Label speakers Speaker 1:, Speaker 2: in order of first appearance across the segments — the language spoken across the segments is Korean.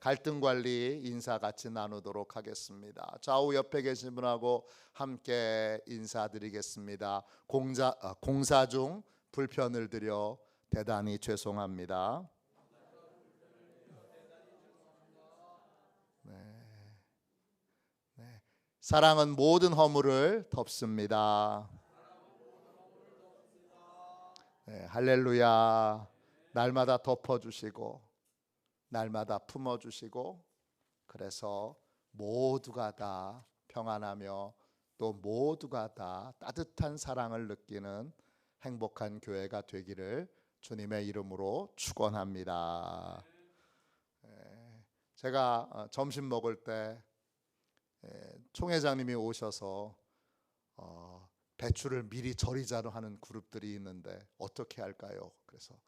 Speaker 1: 갈등 관리 인사 같이 나누도록 하겠습니다. 좌우 옆에 계신 분하고 함께 인사드리겠습니다. 공사 중 불편을 드려 대단히 죄송합니다. 사랑은 모든 허물을 덮습니다. 할렐루야. 날마다 덮어주시고 날마다 품어주시고, 그래서 모두가 다 평안하며 또 모두가 다 따뜻한 사랑을 느끼는 행복한 교회가 되기를 주님의 이름으로 축원합니다. 제가 점심 먹을 때 총회장님이 오셔서 배추를 미리 절이자로 하는 그룹들이 있는데 어떻게 할까요? 그래서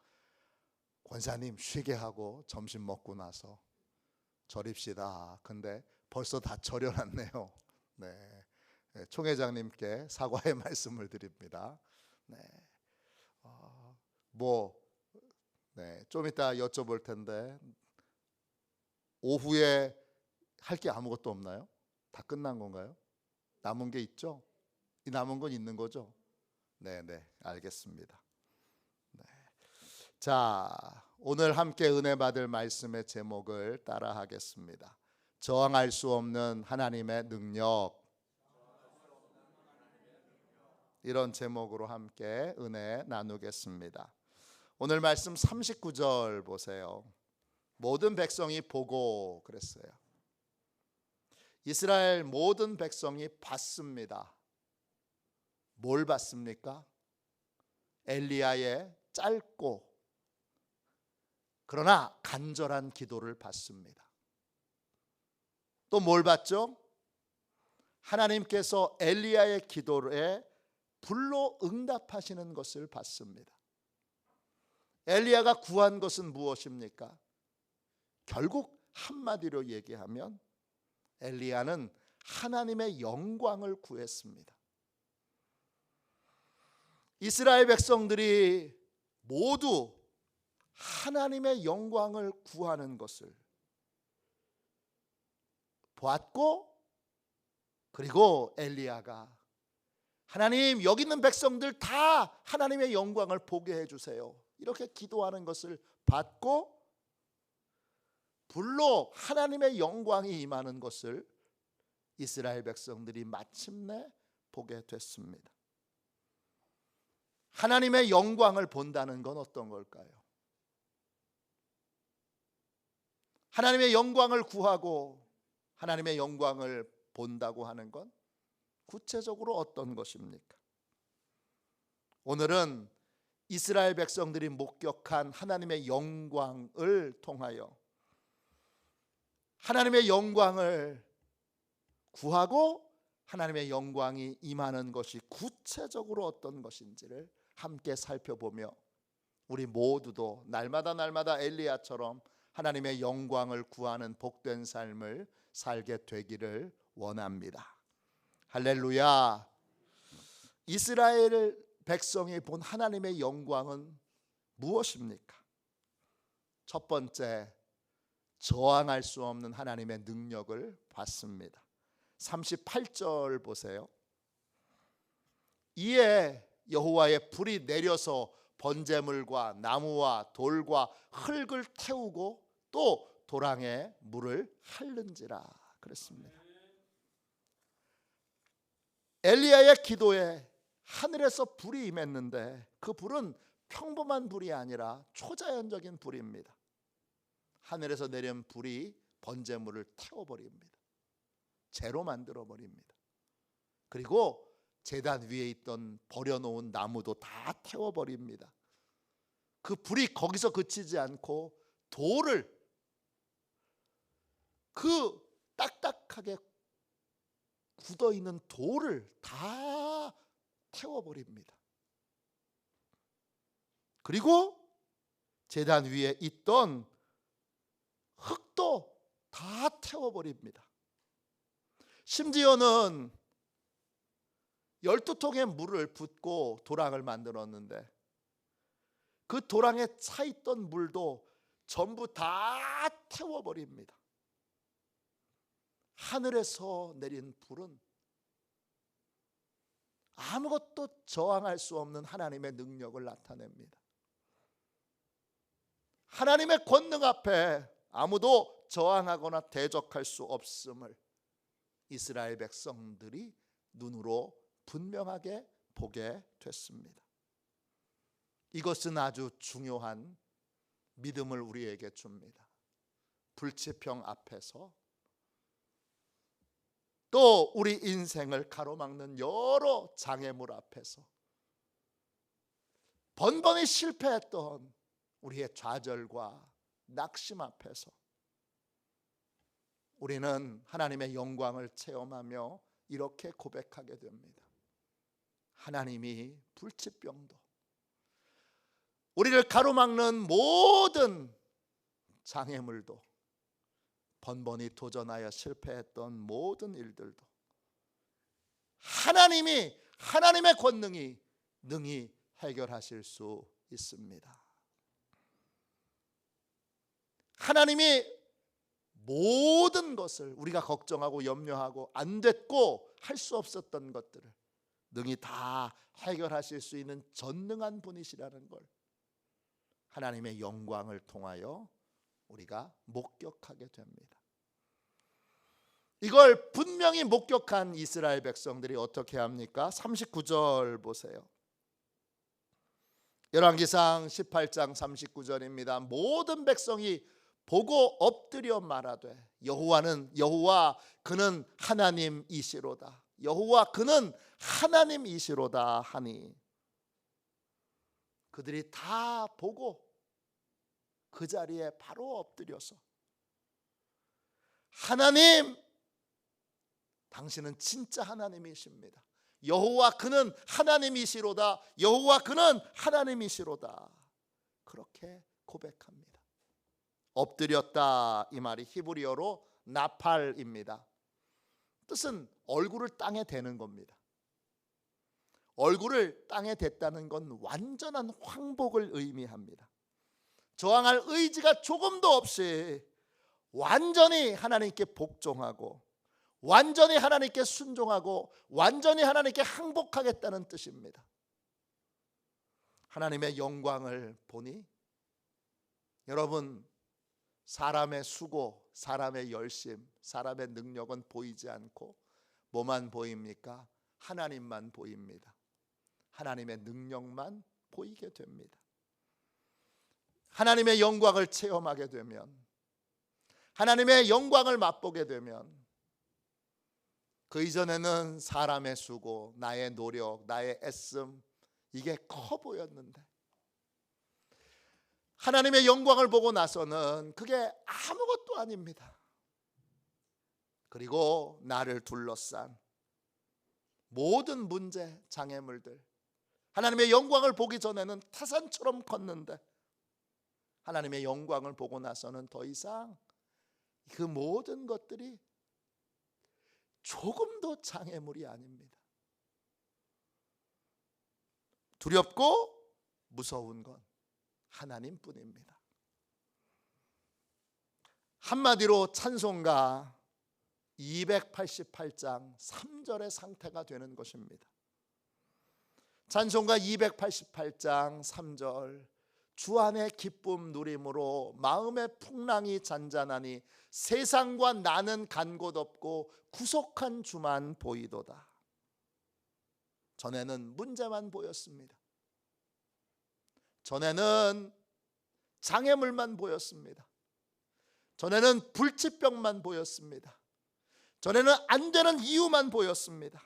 Speaker 1: 권사님 쉬게 하고 점심 먹고 나서 절입시다. 근데 벌써 다 절여놨네요. 총회장님께 사과의 말씀을 드립니다. 좀 이따 여쭤볼 텐데 오후에 할 게 아무것도 없나요? 다 끝난 건가요? 남은 게 있죠? 이 남은 건 있는 거죠? 네, 알겠습니다. 자, 오늘 함께 은혜 받을 말씀의 제목을 따라 하겠습니다. 저항할 수 없는 하나님의 능력. 이런 제목으로 함께 은혜 나누겠습니다. 오늘 말씀 39절 보세요. 모든 백성이 보고 그랬어요. 이스라엘 모든 백성이 봤습니다. 뭘 봤습니까? 엘리야의 짧고 그러나 간절한 기도를 봤습니다. 또 뭘 봤죠? 하나님께서 엘리야의 기도에 불로 응답하시는 것을 봤습니다. 엘리야가 구한 것은 무엇입니까? 결국 한마디로 얘기하면 엘리야는 하나님의 영광을 구했습니다. 이스라엘 백성들이 모두 하나님의 영광을 구하는 것을 보았고, 그리고 엘리야가 하나님 여기 있는 백성들 다 하나님의 영광을 보게 해주세요, 이렇게 기도하는 것을 봤고, 불로 하나님의 영광이 임하는 것을 이스라엘 백성들이 마침내 보게 됐습니다. 하나님의 영광을 본다는 건 어떤 걸까요? 하나님의 영광을 구하고 하나님의 영광을 본다고 하는 건 구체적으로 어떤 것입니까? 오늘은 이스라엘 백성들이 목격한 하나님의 영광을 통하여 하나님의 영광을 구하고 하나님의 영광이 임하는 것이 구체적으로 어떤 것인지를 함께 살펴보며 우리 모두도 날마다 엘리야처럼 하나님의 영광을 구하는 복된 삶을 살게 되기를 원합니다. 할렐루야. 이스라엘 백성이 본 하나님의 영광은 무엇입니까? 첫 번째, 저항할 수 없는 하나님의 능력을 봤습니다. 38절 보세요. 이에 여호와의 불이 내려서 번제물과 나무와 돌과 흙을 태우고 또 도랑에 물을 핥는지라 그랬습니다. 엘리야의 기도에 하늘에서 불이 임했는데 그 불은 평범한 불이 아니라 초자연적인 불입니다. 하늘에서 내린 불이 번제물을 태워버립니다. 재로 만들어버립니다. 그리고 제단 위에 있던 버려놓은 나무도 다 태워버립니다. 그 불이 거기서 그치지 않고 돌을, 그 딱딱하게 굳어있는 돌을 다 태워버립니다. 그리고 제단 위에 있던 흙도 다 태워버립니다. 심지어는 12통의 물을 붓고 도랑을 만들었는데 그 도랑에 차 있던 물도 전부 다 태워버립니다. 하늘에서 내린 불은 아무것도 저항할 수 없는 하나님의 능력을 나타냅니다. 하나님의 권능 앞에 아무도 저항하거나 대적할 수 없음을 이스라엘 백성들이 눈으로 분명하게 보게 됐습니다. 이것은 아주 중요한 믿음을 우리에게 줍니다. 불치병 앞에서, 또 우리 인생을 가로막는 여러 장애물 앞에서, 번번이 실패했던 우리의 좌절과 낙심 앞에서 우리는 하나님의 영광을 체험하며 이렇게 고백하게 됩니다. 하나님이 불치병도, 우리를 가로막는 모든 장애물도, 번번이 도전하여 실패했던 모든 일들도 하나님의 권능이 능히 해결하실 수 있습니다. 하나님이 모든 것을, 우리가 걱정하고 염려하고 안 됐고 할 수 없었던 것들을 능히 다 해결하실 수 있는 전능한 분이시라는 걸 하나님의 영광을 통하여 우리가 목격하게 됩니다. 이걸 분명히 목격한 이스라엘 백성들이 어떻게 합니까? 39절 보세요. 열왕기상 18장 39절입니다. 모든 백성이 보고 엎드려 말하되 여호와 그는 하나님이시로다. 여호와 그는 하나님이시로다 하니, 그들이 다 보고 그 자리에 바로 엎드려서 하나님, 당신은 진짜 하나님이십니다. 여호와 그는 하나님이시로다. 여호와 그는 하나님이시로다. 그렇게 고백합니다. 엎드렸다, 이 말이 히브리어로 나팔입니다. 뜻은 얼굴을 땅에 대는 겁니다. 얼굴을 땅에 댔다는 건 완전한 황복을 의미합니다. 저항할 의지가 조금도 없이 완전히 하나님께 복종하고, 완전히 하나님께 순종하고, 완전히 하나님께 항복하겠다는 뜻입니다. 하나님의 영광을 보니, 여러분, 사람의 수고, 사람의 열심, 사람의 능력은 보이지 않고 뭐만 보입니까? 하나님만 보입니다. 하나님의 능력만 보이게 됩니다. 하나님의 영광을 체험하게 되면, 하나님의 영광을 맛보게 되면, 그 이전에는 사람의 수고, 나의 노력, 나의 애씀, 이게 커 보였는데 하나님의 영광을 보고 나서는 그게 아무것도 아닙니다. 그리고 나를 둘러싼 모든 문제, 장애물들, 하나님의 영광을 보기 전에는 태산처럼 컸는데 하나님의 영광을 보고 나서는 더 이상 그 모든 것들이 조금도 장애물이 아닙니다. 두렵고 무서운 건 하나님뿐입니다. 한마디로 찬송가 288장 3절의 상태가 되는 것입니다. 찬송가 288장 3절, 주 안에 기쁨 누림으로 마음의 풍랑이 잔잔하니 세상과 나는 간 곳 없고 구속한 주만 보이도다. 전에는 문제만 보였습니다. 전에는 장애물만 보였습니다. 전에는 불치병만 보였습니다. 전에는 안 되는 이유만 보였습니다.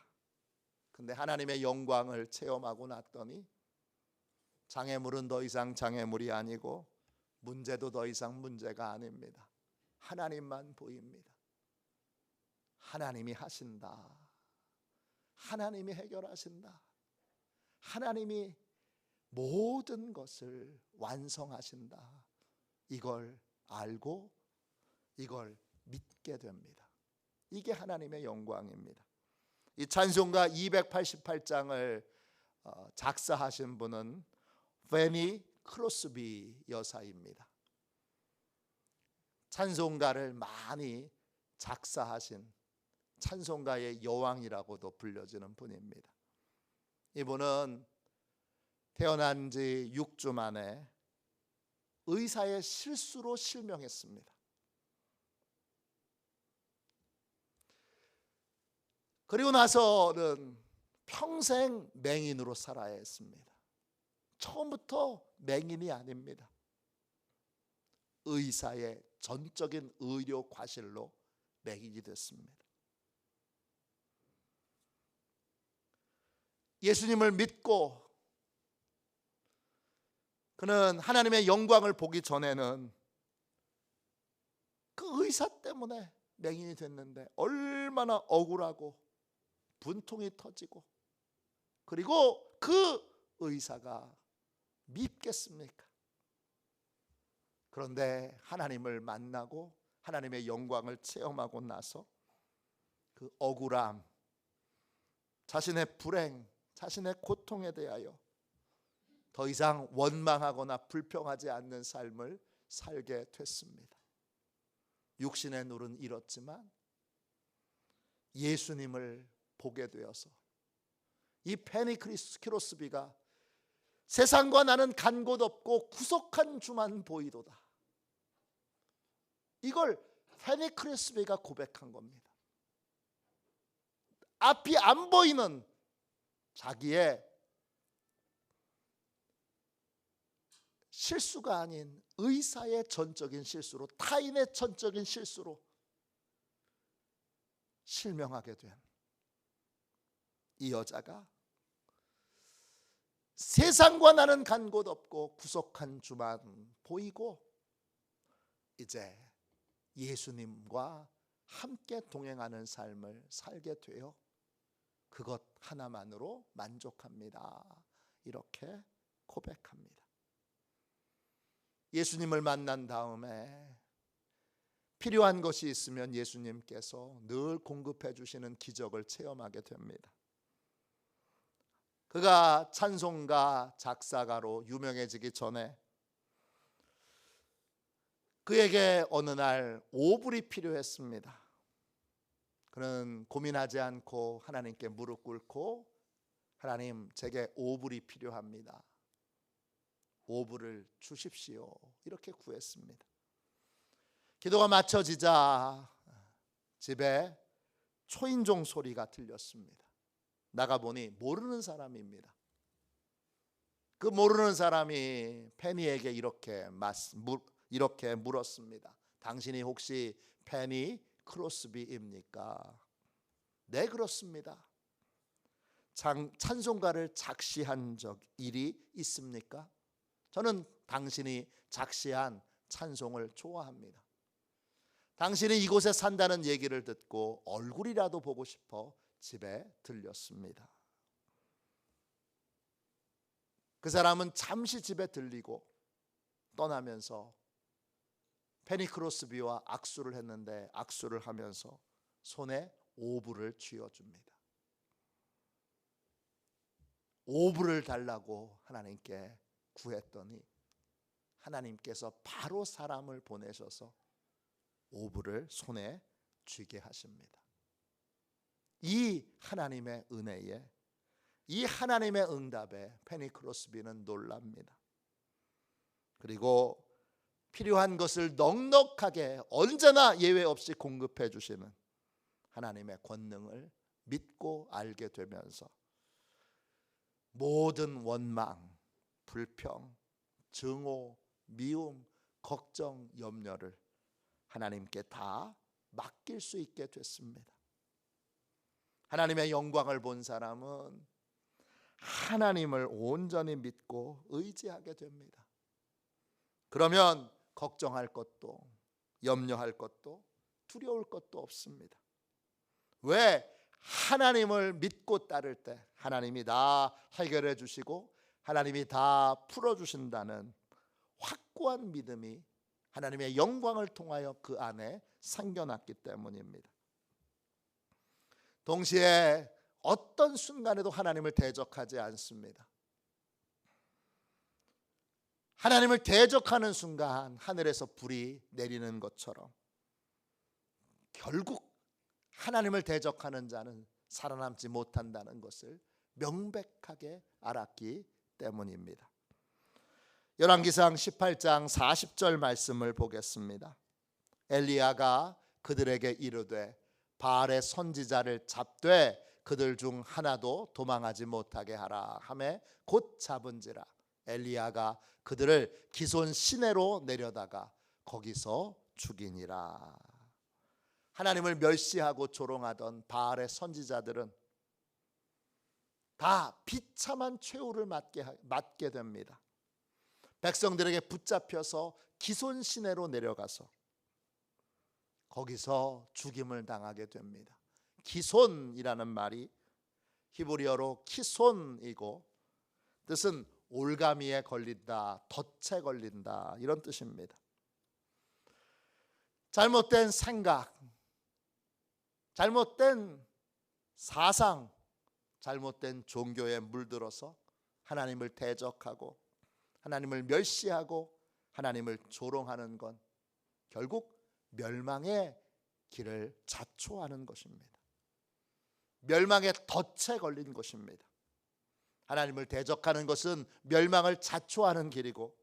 Speaker 1: 근데 하나님의 영광을 체험하고 났더니 장애물은 더 이상 장애물이 아니고 문제도 더 이상 문제가 아닙니다. 하나님만 보입니다. 하나님이 하신다. 하나님이 해결하신다. 하나님이 모든 것을 완성하신다. 이걸 알고 이걸 믿게 됩니다. 이게 하나님의 영광입니다. 이 찬송가 288장을 작사하신 분은 페니 크로스비 여사입니다. 찬송가를 많이 작사하신 찬송가의 여왕이라고도 불려지는 분입니다. 이분은 태어난 지 6주 만에 의사의 실수로 실명했습니다. 그리고 나서는 평생 맹인으로 살아야 했습니다. 처음부터 맹인이 아닙니다. 의사의 전적인 의료 과실로 맹인이 됐습니다. 예수님을 믿고 그는 하나님의 영광을 보기 전에는 그 의사 때문에 맹인이 됐는데 얼마나 억울하고 분통이 터지고, 그리고 그 의사가 밉겠습니까? 그런데 하나님을 만나고 하나님의 영광을 체험하고 나서 그 억울함, 자신의 불행, 자신의 고통에 대하여 더 이상 원망하거나 불평하지 않는 삶을 살게 됐습니다. 육신의 눈은 잃었지만 예수님을 보게 되어서 이 페니 크로스비가 세상과 나는 간 곳 없고 구속한 주만 보이도다, 이걸 페니 크로스비가 고백한 겁니다. 앞이 안 보이는 자기의 실수가 아닌 의사의 전적인 실수로, 타인의 전적인 실수로 실명하게 된 이 여자가 세상과 나는 간 곳 없고 구속한 주만 보이고 이제 예수님과 함께 동행하는 삶을 살게 되어 그것 하나만으로 만족합니다. 이렇게 고백합니다. 예수님을 만난 다음에 필요한 것이 있으면 예수님께서 늘 공급해 주시는 기적을 체험하게 됩니다. 그가 찬송가 작사가로 유명해지기 전에 그에게 어느 날 오불이 필요했습니다. 그는 고민하지 않고 하나님께 무릎 꿇고, 하나님, 제게 오불이 필요합니다. 오불을 주십시오. 이렇게 구했습니다. 기도가 마쳐지자 집에 초인종 소리가 들렸습니다. 나가보니 모르는 사람입니다. 그 모르는 사람이 페니에게 이렇게 물었습니다. 당신이 혹시 페니 크로스비입니까? 네, 그렇습니다. 찬송가를 작시한 일이 있습니까? 저는 당신이 작시한 찬송을 좋아합니다. 당신이 이곳에 산다는 얘기를 듣고 얼굴이라도 보고 싶어 집에 들렸습니다. 그 사람은 잠시 집에 들리고 떠나면서 페니 크로스비와 악수를 했는데, 악수를 하면서 손에 오불을 쥐어줍니다. 오불을 달라고 하나님께 구했더니 하나님께서 바로 사람을 보내셔서 오불을 손에 쥐게 하십니다. 이 하나님의 은혜에, 이 하나님의 응답에 페니 크로스비는 놀랍니다. 그리고 필요한 것을 넉넉하게 언제나 예외 없이 공급해 주시는 하나님의 권능을 믿고 알게 되면서 모든 원망, 불평, 증오, 미움, 걱정, 염려를 하나님께 다 맡길 수 있게 됐습니다. 하나님의 영광을 본 사람은 하나님을 온전히 믿고 의지하게 됩니다. 그러면 걱정할 것도 염려할 것도 두려울 것도 없습니다. 왜? 하나님을 믿고 따를 때 하나님이 다 해결해 주시고 하나님이 다 풀어주신다는 확고한 믿음이 하나님의 영광을 통하여 그 안에 생겨났기 때문입니다. 동시에 어떤 순간에도 하나님을 대적하지 않습니다. 하나님을 대적하는 순간 하늘에서 불이 내리는 것처럼 결국 하나님을 대적하는 자는 살아남지 못한다는 것을 명백하게 알았기 때문입니다. 열왕기상 18장 40절 말씀을 보겠습니다. 엘리야가 그들에게 이르되 바알의 선지자를 잡되 그들 중 하나도 도망하지 못하게 하라 하매 곧 잡은지라. 엘리야가 그들을 기손 시내로 내려다가 거기서 죽이니라. 하나님을 멸시하고 조롱하던 바알의 선지자들은 다 비참한 최후를 맞게 됩니다. 백성들에게 붙잡혀서 기손 시내로 내려가서 거기서 죽임을 당하게 됩니다. 기손이라는 말이 히브리어로 키손이고 뜻은 올가미에 걸린다, 덫에 걸린다 이런 뜻입니다. 잘못된 생각, 잘못된 사상, 잘못된 종교에 물들어서 하나님을 대적하고 하나님을 멸시하고 하나님을 조롱하는 건 결국 멸망의 길을 자초하는 것입니다. 멸망의 덫에 걸린 것입니다. 하나님을 대적하는 것은 멸망을 자초하는 길이고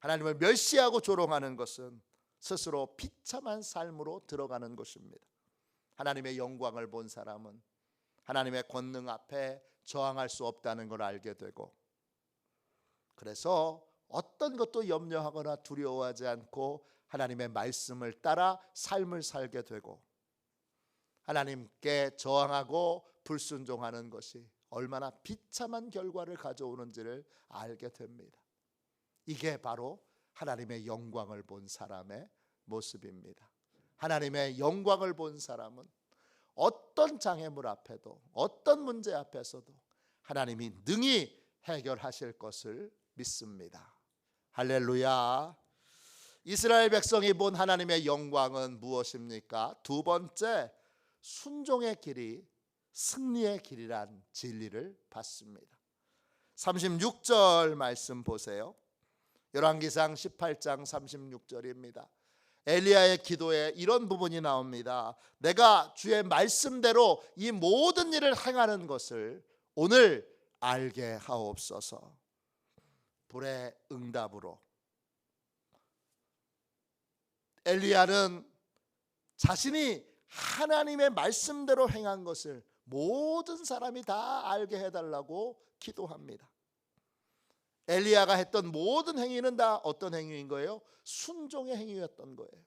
Speaker 1: 하나님을 멸시하고 조롱하는 것은 스스로 비참한 삶으로 들어가는 것입니다. 하나님의 영광을 본 사람은 하나님의 권능 앞에 저항할 수 없다는 걸 알게 되고 그래서 어떤 것도 염려하거나 두려워하지 않고 하나님의 말씀을 따라 삶을 살게 되고 하나님께 저항하고 불순종하는 것이 얼마나 비참한 결과를 가져오는지를 알게 됩니다. 이게 바로 하나님의 영광을 본 사람의 모습입니다. 하나님의 영광을 본 사람은 어떤 장애물 앞에도 어떤 문제 앞에서도 하나님이 능히 해결하실 것을 믿습니다. 할렐루야. 이스라엘 백성이 본 하나님의 영광은 무엇입니까? 두 번째, 순종의 길이 승리의 길이란 진리를 받습니다. 36절 말씀 보세요. 열왕기상 18장 36절입니다. 엘리야의 기도에 이런 부분이 나옵니다. 내가 주의 말씀대로 이 모든 일을 행하는 것을 오늘 알게 하옵소서. 불의 응답으로 엘리야는 자신이 하나님의 말씀대로 행한 것을 모든 사람이 다 알게 해달라고 기도합니다. 엘리야가 했던 모든 행위는 다 어떤 행위인 거예요? 순종의 행위였던 거예요.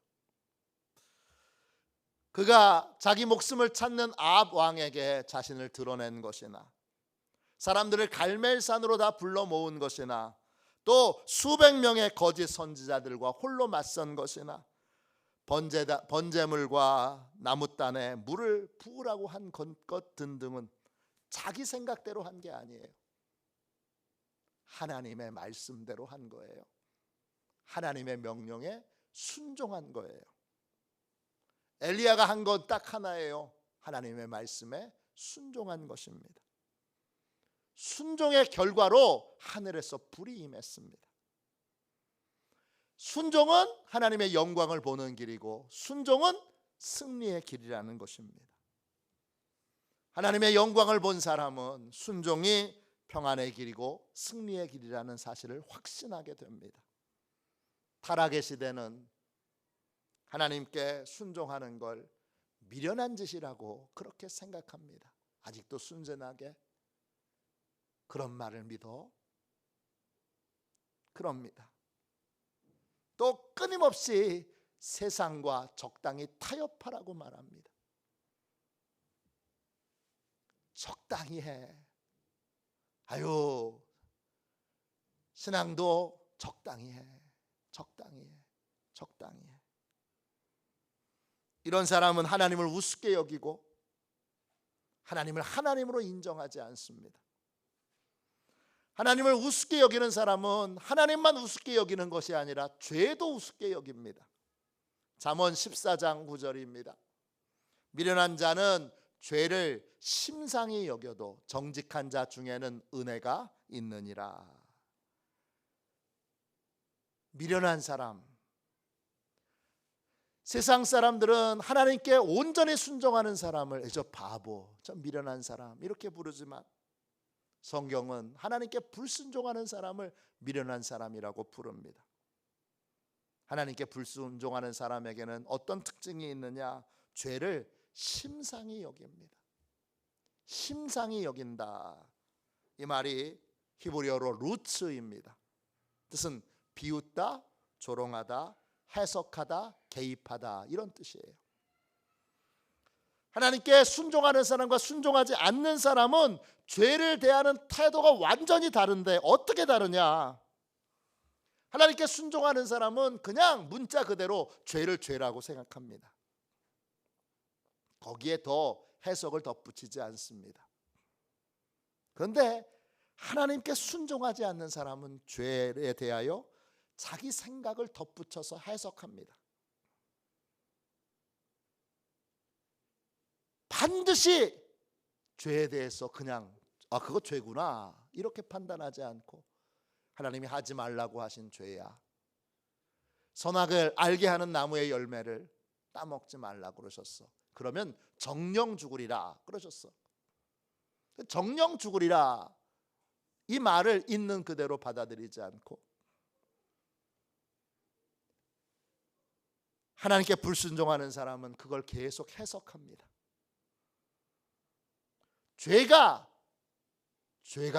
Speaker 1: 그가 자기 목숨을 찾는 아합 왕에게 자신을 드러낸 것이나 사람들을 갈멜산으로 다 불러 모은 것이나 또 수백 명의 거짓 선지자들과 홀로 맞선 것이나 번제물과 나무단에 물을 부으라고 한 것 등등은 자기 생각대로 한 게 아니에요. 하나님의 말씀대로 한 거예요. 하나님의 명령에 순종한 거예요. 엘리야가 한 건 딱 하나예요. 하나님의 말씀에 순종한 것입니다. 순종의 결과로 하늘에서 불이 임했습니다. 순종은 하나님의 영광을 보는 길이고 순종은 승리의 길이라는 것입니다. 하나님의 영광을 본 사람은 순종이 평안의 길이고 승리의 길이라는 사실을 확신하게 됩니다. 타락의 시대는 하나님께 순종하는 걸 미련한 짓이라고 그렇게 생각합니다. 아직도 순전하게 그런 말을 믿어? 그럽니다. 또 끊임없이 세상과 적당히 타협하라고 말합니다. 적당히 해. 아유, 신앙도 적당히 해. 적당히 해. 적당히 해. 이런 사람은 하나님을 우습게 여기고 하나님을 하나님으로 인정하지 않습니다. 하나님을 우습게 여기는 사람은 하나님만 우습게 여기는 것이 아니라 죄도 우습게 여깁니다. 잠언 14장 9절입니다. 미련한 자는 죄를 심상히 여겨도 정직한 자 중에는 은혜가 있느니라. 미련한 사람. 세상 사람들은 하나님께 온전히 순종하는 사람을 저 바보, 저 미련한 사람 이렇게 부르지만 성경은 하나님께 불순종하는 사람을 미련한 사람이라고 부릅니다. 하나님께 불순종하는 사람에게는 어떤 특징이 있느냐? 죄를 심상히 여깁니다. 심상히 여긴다. 이 말이 히브리어로 루츠입니다. 뜻은 비웃다, 조롱하다, 해석하다, 개입하다 이런 뜻이에요. 하나님께 순종하는 사람과 순종하지 않는 사람은 죄를 대하는 태도가 완전히 다른데 어떻게 다르냐? 하나님께 순종하는 사람은 그냥 문자 그대로 죄를 죄라고 생각합니다. 거기에 더 해석을 덧붙이지 않습니다. 그런데 하나님께 순종하지 않는 사람은 죄에 대하여 자기 생각을 덧붙여서 해석합니다. 반드시 죄에 대해서 그냥 그거 죄구나 이렇게 판단하지 않고 하나님이 하지 말라고 하신 죄야. 선악을 알게 하는 나무의 열매를 따먹지 말라고 그러셨어. 그러면 정령 죽으리라 그러셨어. 정령 죽으리라 이 말을 있는 그대로 받아들이지 않고 하나님께 불순종하는 사람은 그걸 계속 해석합니다. 죄가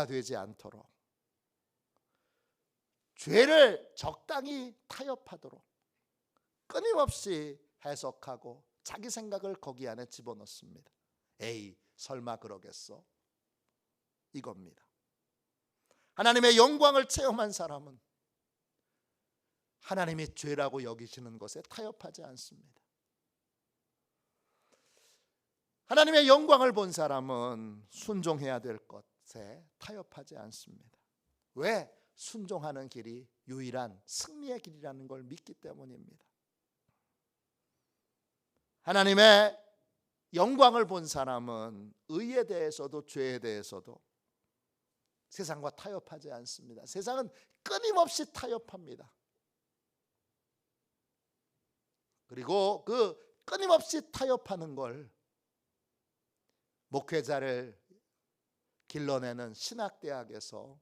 Speaker 1: 되지 않도록, 죄를 적당히 타협하도록 끊임없이 해석하고 자기 생각을 거기 안에 집어넣습니다. 에이, 설마 그러겠어? 이겁니다. 하나님의 영광을 체험한 사람은 하나님이 죄라고 여기시는 것에 타협하지 않습니다. 하나님의 영광을 본 사람은 순종해야 될 것에 타협하지 않습니다. 왜? 순종하는 길이 유일한 승리의 길이라는 걸 믿기 때문입니다. 하나님의 영광을 본 사람은 의에 대해서도 죄에 대해서도 세상과 타협하지 않습니다. 세상은 끊임없이 타협합니다. 그리고 그 끊임없이 타협하는 걸 목회자를 길러내는 신학대학에서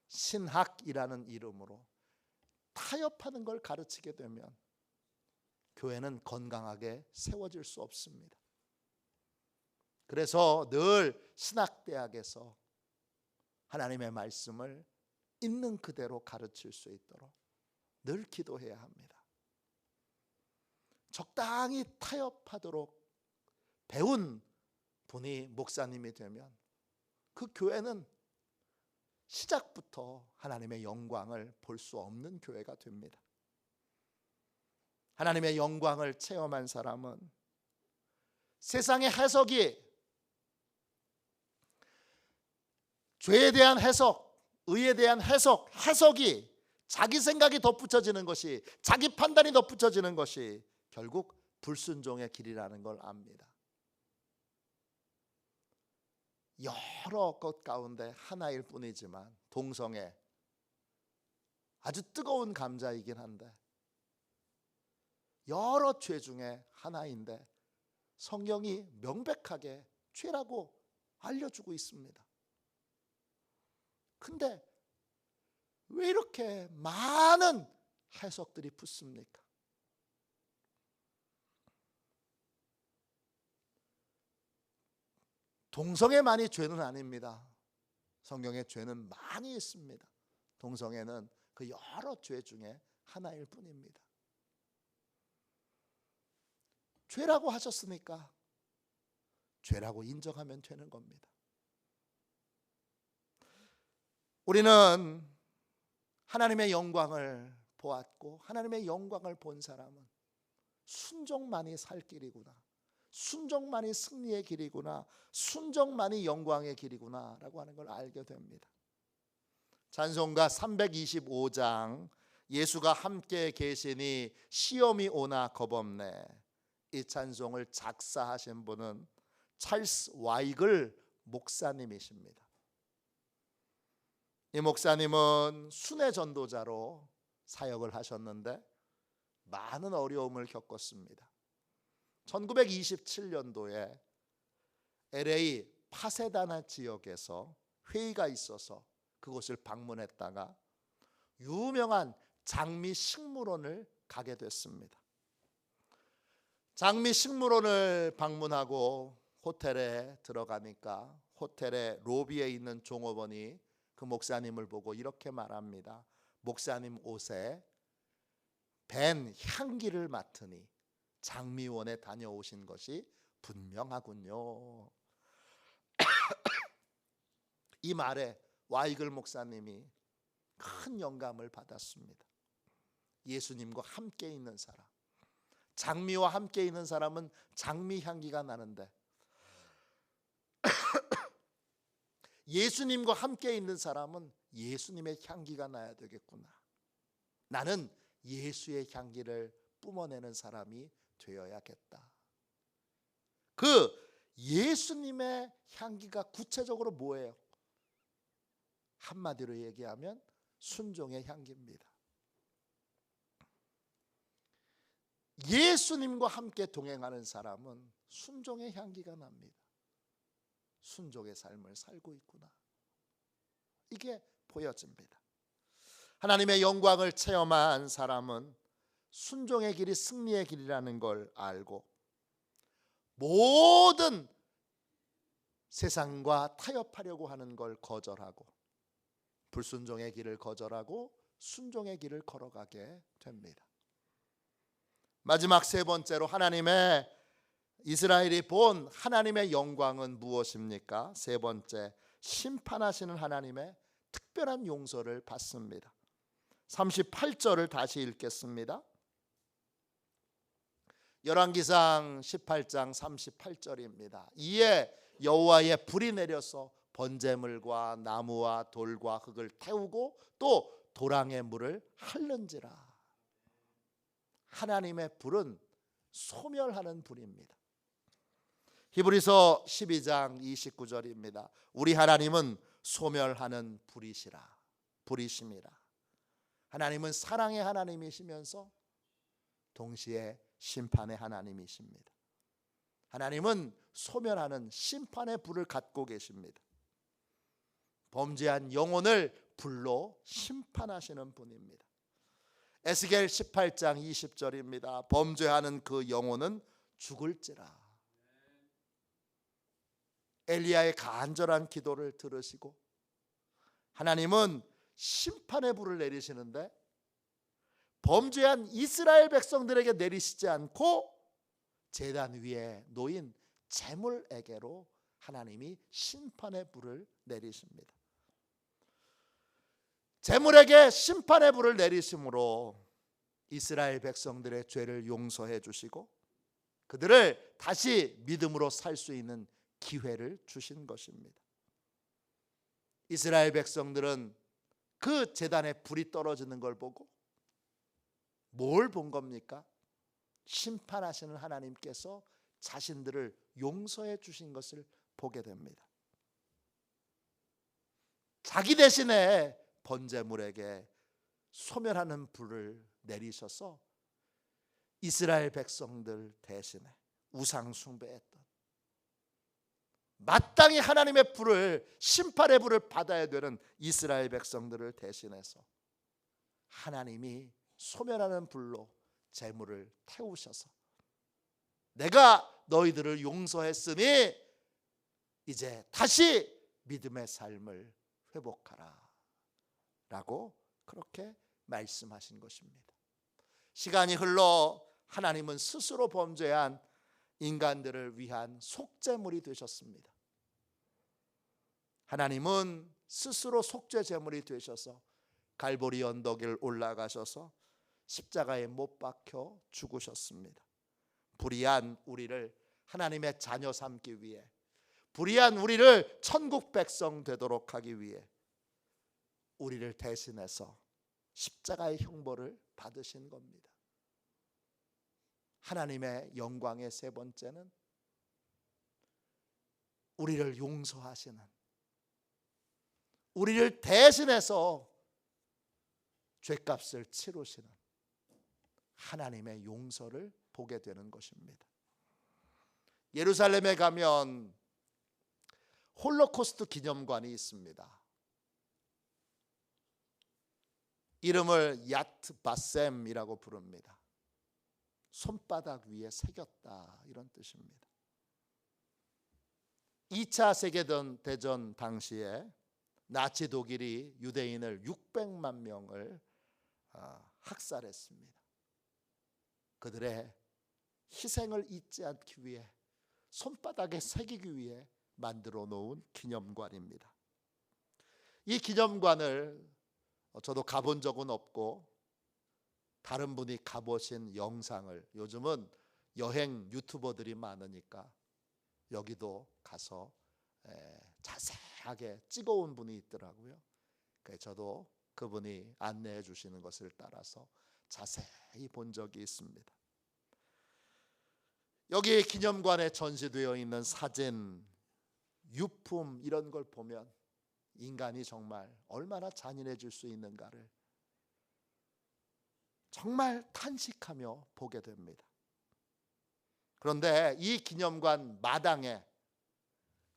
Speaker 1: 신학이라는 이름으로 타협하는 걸 가르치게 되면 교회는 건강하게 세워질 수 없습니다. 그래서 늘 신학대학에서 하나님의 말씀을 있는 그대로 가르칠 수 있도록 늘 기도해야 합니다. 적당히 타협하도록 배운 분이 목사님이 되면 그 교회는 시작부터 하나님의 영광을 볼 수 없는 교회가 됩니다. 하나님의 영광을 체험한 사람은 세상의 해석이 죄에 대한 해석, 의에 대한 해석이 자기 생각이 덧붙여지는 것이, 자기 판단이 덧붙여지는 것이 결국 불순종의 길이라는 걸 압니다. 여러 것 가운데 하나일 뿐이지만 동성애 아주 뜨거운 감자이긴 한데 여러 죄 중에 하나인데 성경이 명백하게 죄라고 알려주고 있습니다. 근데 왜 이렇게 많은 해석들이 붙습니까? 동성애만이 죄는 아닙니다. 성경에 죄는 많이 있습니다. 동성애는 그 여러 죄 중에 하나일 뿐입니다. 죄라고 하셨으니까 죄라고 인정하면 되는 겁니다. 우리는 하나님의 영광을 보았고 하나님의 영광을 본 사람은 순종만이 살 길이구나, 순종만이 승리의 길이구나, 순종만이 영광의 길이구나 라고 하는 걸 알게 됩니다. 찬송가 325장 예수가 함께 계시니 시험이 오나 겁없네, 이 찬송을 작사하신 분은 찰스 와이글 목사님이십니다. 이 목사님은 순회 전도자로 사역을 하셨는데 많은 어려움을 겪었습니다. 1927년도에 LA 파세다나 지역에서 회의가 있어서 그곳을 방문했다가 유명한 장미식물원을 가게 됐습니다. 장미식물원을 방문하고 호텔에 들어가니까 호텔의 로비에 있는 종업원이 그 목사님을 보고 이렇게 말합니다. 목사님 옷에 밴 향기를 맡으니 장미원에 다녀오신 것이 분명하군요. 이 말에 와이글 목사님이 큰 영감을 받았습니다. 예수님과 함께 있는 사람, 장미와 함께 있는 사람은 장미 향기가 나는데 예수님과 함께 있는 사람은 예수님의 향기가 나야 되겠구나. 나는 예수의 향기를 뿜어내는 사람이 되어야겠다. 그 예수님의 향기가 구체적으로 뭐예요? 한마디로 얘기하면 순종의 향기입니다. 예수님과 함께 동행하는 사람은 순종의 향기가 납니다. 순종의 삶을 살고 있구나. 이게 보여집니다. 하나님의 영광을 체험한 사람은 순종의 길이 승리의 길이라는 걸 알고 모든 세상과 타협하려고 하는 걸 거절하고 불순종의 길을 거절하고 순종의 길을 걸어가게 됩니다. 마지막 세 번째로 하나님의 이스라엘이 본 하나님의 영광은 무엇입니까? 세 번째, 심판하시는 하나님의 특별한 용서를 받습니다. 38절을 다시 읽겠습니다. 열왕기상 18장 38절입니다. 이에 여호와의 불이 내려서 번제물과 나무와 돌과 흙을 태우고 또 도랑의 물을 핥는지라. 하나님의 불은 소멸하는 불입니다. 히브리서 12장 29절입니다. 우리 하나님은 소멸하는 불이심이라. 하나님은 사랑의 하나님이시면서 동시에 심판의 하나님이십니다. 하나님은 소멸하는 심판의 불을 갖고 계십니다. 범죄한 영혼을 불로 심판하시는 분입니다. 에스겔 18장 20절입니다. 범죄하는 그 영혼은 죽을지라. 엘리야의 간절한 기도를 들으시고 하나님은 심판의 불을 내리시는데 범죄한 이스라엘 백성들에게 내리시지 않고 제단 위에 놓인 제물에게로 하나님이 심판의 불을 내리십니다. 제물에게 심판의 불을 내리심으로 이스라엘 백성들의 죄를 용서해 주시고 그들을 다시 믿음으로 살 수 있는 기회를 주신 것입니다. 이스라엘 백성들은 그 제단에 불이 떨어지는 걸 보고 뭘 본 겁니까? 심판하시는 하나님께서 자신들을 용서해 주신 것을 보게 됩니다. 자기 대신에 번제물에게 소멸하는 불을 내리셔서 이스라엘 백성들 대신에 우상 숭배했던 마땅히 하나님의 불을 심판의 불을 받아야 되는 이스라엘 백성들을 대신해서 하나님이 소멸하는 불로 제물을 태우셔서 내가 너희들을 용서했으니 이제 다시 믿음의 삶을 회복하라 라고 그렇게 말씀하신 것입니다. 시간이 흘러 하나님은 스스로 범죄한 인간들을 위한 속죄물이 되셨습니다. 하나님은 스스로 속죄 제물이 되셔서 갈보리 언덕을 올라가셔서 십자가에 못 박혀 죽으셨습니다. 불의한 우리를 하나님의 자녀 삼기 위해, 불의한 우리를 천국 백성 되도록 하기 위해 우리를 대신해서 십자가의 형벌을 받으신 겁니다. 하나님의 영광의 세 번째는 우리를 용서하시는, 우리를 대신해서 죄값을 치르시는 하나님의 용서를 보게 되는 것입니다. 예루살렘에 가면 홀로코스트 기념관이 있습니다. 이름을 야트 바셈이라고 부릅니다. 손바닥 위에 새겼다, 이런 뜻입니다. 2차 세계대전 당시에 나치 독일이 유대인을 600만 명을 학살했습니다. 그들의 희생을 잊지 않기 위해 손바닥에 새기기 위해 만들어 놓은 기념관입니다. 이 기념관을 저도 가본 적은 없고 다른 분이 가보신 영상을, 요즘은 여행 유튜버들이 많으니까 여기도 가서 자세하게 찍어온 분이 있더라고요. 그래서 저도 그분이 안내해 주시는 것을 따라서 자세히 본 적이 있습니다. 여기 기념관에 전시되어 있는 사진, 유품 이런 걸 보면 인간이 정말 얼마나 잔인해질 수 있는가를 정말 탄식하며 보게 됩니다. 그런데 이 기념관 마당에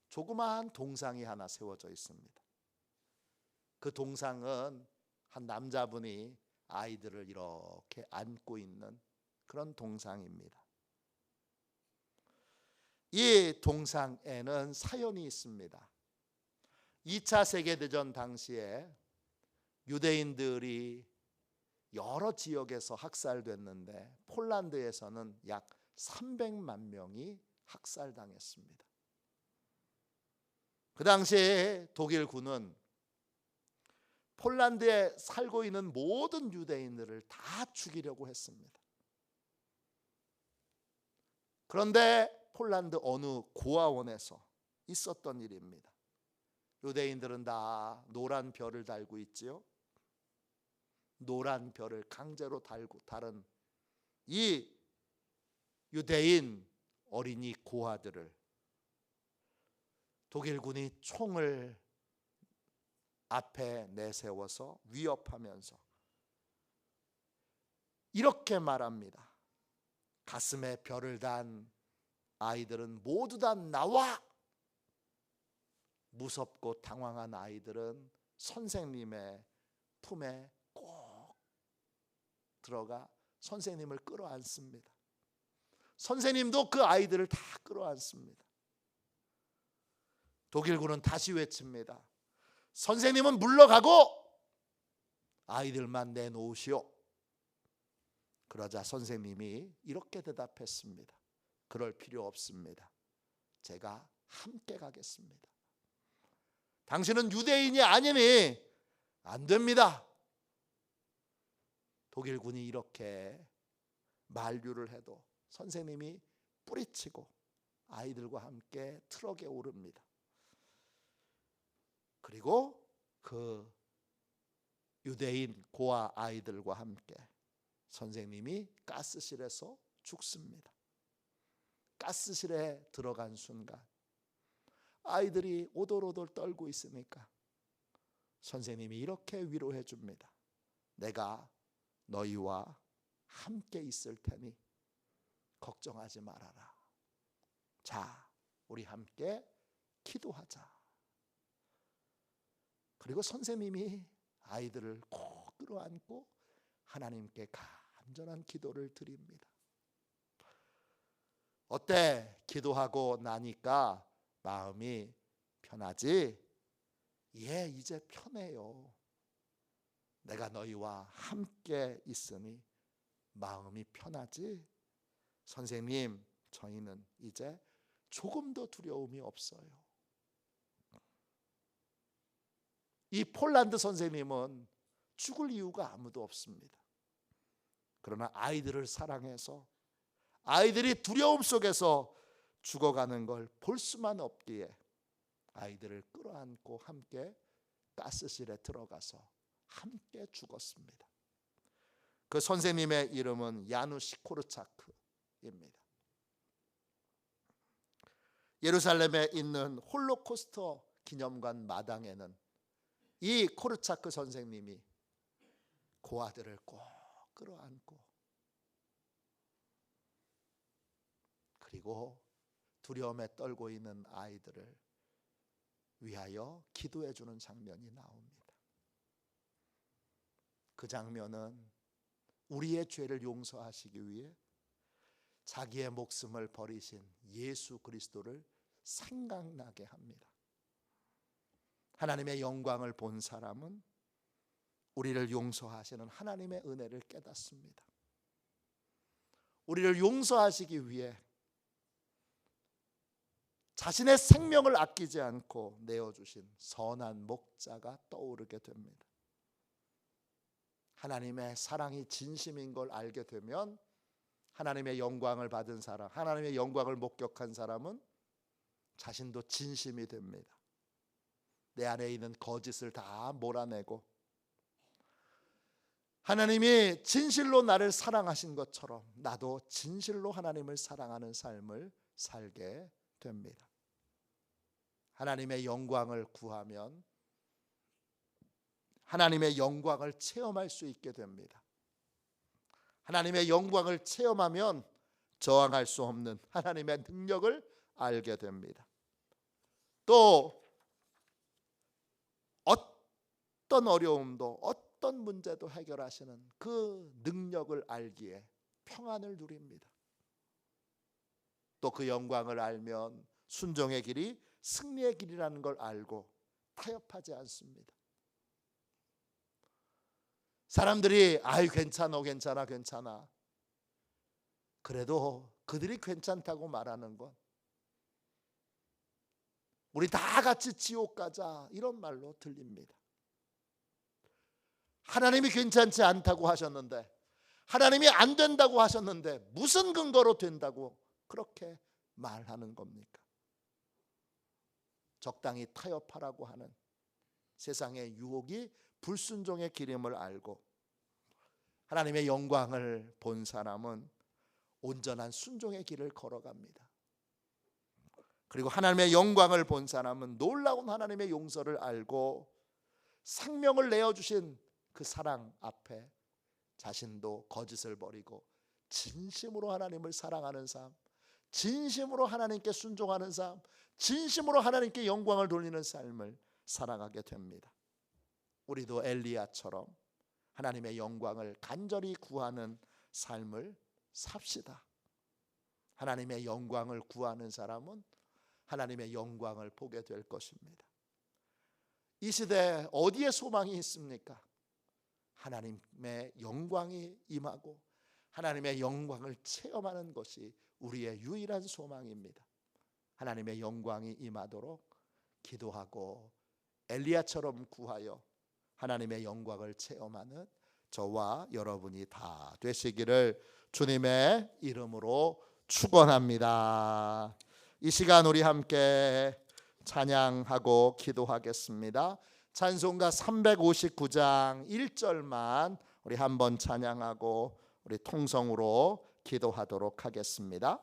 Speaker 1: 조그마한 동상이 하나 세워져 있습니다. 그 동상은 한 남자분이 아이들을 이렇게 안고 있는 그런 동상입니다. 이 동상에는 사연이 있습니다. 2차 세계대전 당시에 유대인들이 여러 지역에서 학살됐는데 폴란드에서는 약 300만 명이 학살당했습니다. 그 당시에 독일군은 폴란드에 살고 있는 모든 유대인들을 다 죽이려고 했습니다. 그런데 폴란드 어느 고아원에서 있었던 일입니다. 유대인들은 다 노란 별을 달고 있지요. 노란 별을 강제로 달고 다른 이 유대인 어린이 고아들을 독일군이 총을 앞에 내세워서 위협하면서 이렇게 말합니다. 가슴에 별을 단 아이들은 모두 다 나와! 무섭고 당황한 아이들은 선생님의 품에 꼭 들어가 선생님을 끌어안습니다. 선생님도 그 아이들을 다 끌어안습니다. 독일군은 다시 외칩니다. 선생님은 물러가고 아이들만 내놓으시오. 그러자 선생님이 이렇게 대답했습니다. 그럴 필요 없습니다. 제가 함께 가겠습니다. 당신은 유대인이 아니니 안 됩니다. 독일군이 이렇게 만류를 해도 선생님이 뿌리치고 아이들과 함께 트럭에 오릅니다. 그리고 그 유대인 고아 아이들과 함께 선생님이 가스실에서 죽습니다. 가스실에 들어간 순간 아이들이 오돌오돌 떨고 있으니까 선생님이 이렇게 위로해 줍니다. 내가 너희와 함께 있을 테니 걱정하지 말아라. 자, 우리 함께 기도하자. 그리고 선생님이 아이들을 꼭 끌어안고 하나님께 간절한 기도를 드립니다. 어때? 기도하고 나니까 마음이 편하지? 예, 이제 편해요. 내가 너희와 함께 있으니 마음이 편하지? 선생님, 저희는 이제 조금도 두려움이 없어요. 이 폴란드 선생님은 죽을 이유가 아무도 없습니다. 그러나 아이들을 사랑해서 아이들이 두려움 속에서 죽어가는 걸 볼 수만 없기에 아이들을 끌어안고 함께 가스실에 들어가서 함께 죽었습니다. 그 선생님의 이름은 야누시 코르차크입니다. 예루살렘에 있는 홀로코스터 기념관 마당에는 이 코르차크 선생님이 그 아들을 꼭 끌어안고 그리고 두려움에 떨고 있는 아이들을 위하여 기도해 주는 장면이 나옵니다. 그 장면은 우리의 죄를 용서하시기 위해 자기의 목숨을 버리신 예수 그리스도를 생각나게 합니다. 하나님의 영광을 본 사람은 우리를 용서하시는 하나님의 은혜를 깨닫습니다. 우리를 용서하시기 위해 자신의 생명을 아끼지 않고 내어주신 선한 목자가 떠오르게 됩니다. 하나님의 사랑이 진심인 걸 알게 되면 하나님의 영광을 받은 사람, 하나님의 영광을 목격한 사람은 자신도 진심이 됩니다. 내 안에 있는 거짓을 다 몰아내고 하나님이 진실로 나를 사랑하신 것처럼 나도 진실로 하나님을 사랑하는 삶을 살게 됩니다. 하나님의 영광을 구하면 하나님의 영광을 체험할 수 있게 됩니다. 하나님의 영광을 체험하면 저항할 수 없는 하나님의 능력을 알게 됩니다. 또 어떤 어려움도 어떤 문제도 해결하시는 그 능력을 알기에 평안을 누립니다. 또 그 영광을 알면 순종의 길이 승리의 길이라는 걸 알고 타협하지 않습니다. 사람들이 아유 괜찮아 그래도 그들이 괜찮다고 말하는 건 우리 다 같이 지옥 가자 이런 말로 들립니다. 하나님이 괜찮지 않다고 하셨는데, 하나님이 안 된다고 하셨는데 무슨 근거로 된다고 그렇게 말하는 겁니까? 적당히 타협하라고 하는 세상의 유혹이 불순종의 길임을 알고 하나님의 영광을 본 사람은 온전한 순종의 길을 걸어갑니다. 그리고 하나님의 영광을 본 사람은 놀라운 하나님의 용서를 알고 생명을 내어주신 그 사랑 앞에 자신도 거짓을 버리고 진심으로 하나님을 사랑하는 삶, 진심으로 하나님께 순종하는 삶, 진심으로 하나님께 영광을 돌리는 삶을 살아가게 됩니다. 우리도 엘리야처럼 하나님의 영광을 간절히 구하는 삶을 삽시다. 하나님의 영광을 구하는 사람은 하나님의 영광을 보게 될 것입니다. 이 시대에 어디에 소망이 있습니까? 하나님의 영광이 임하고 하나님의 영광을 체험하는 것이 우리의 유일한 소망입니다. 하나님의 영광이 임하도록 기도하고 엘리야처럼 구하여 하나님의 영광을 체험하는 저와 여러분이 다 되시기를 주님의 이름으로 축원합니다. 이 시간 우리 함께 찬양하고 기도하겠습니다. 찬송가 359장 1절만 우리 한번 찬양하고 우리 통성으로 기도하도록 하겠습니다.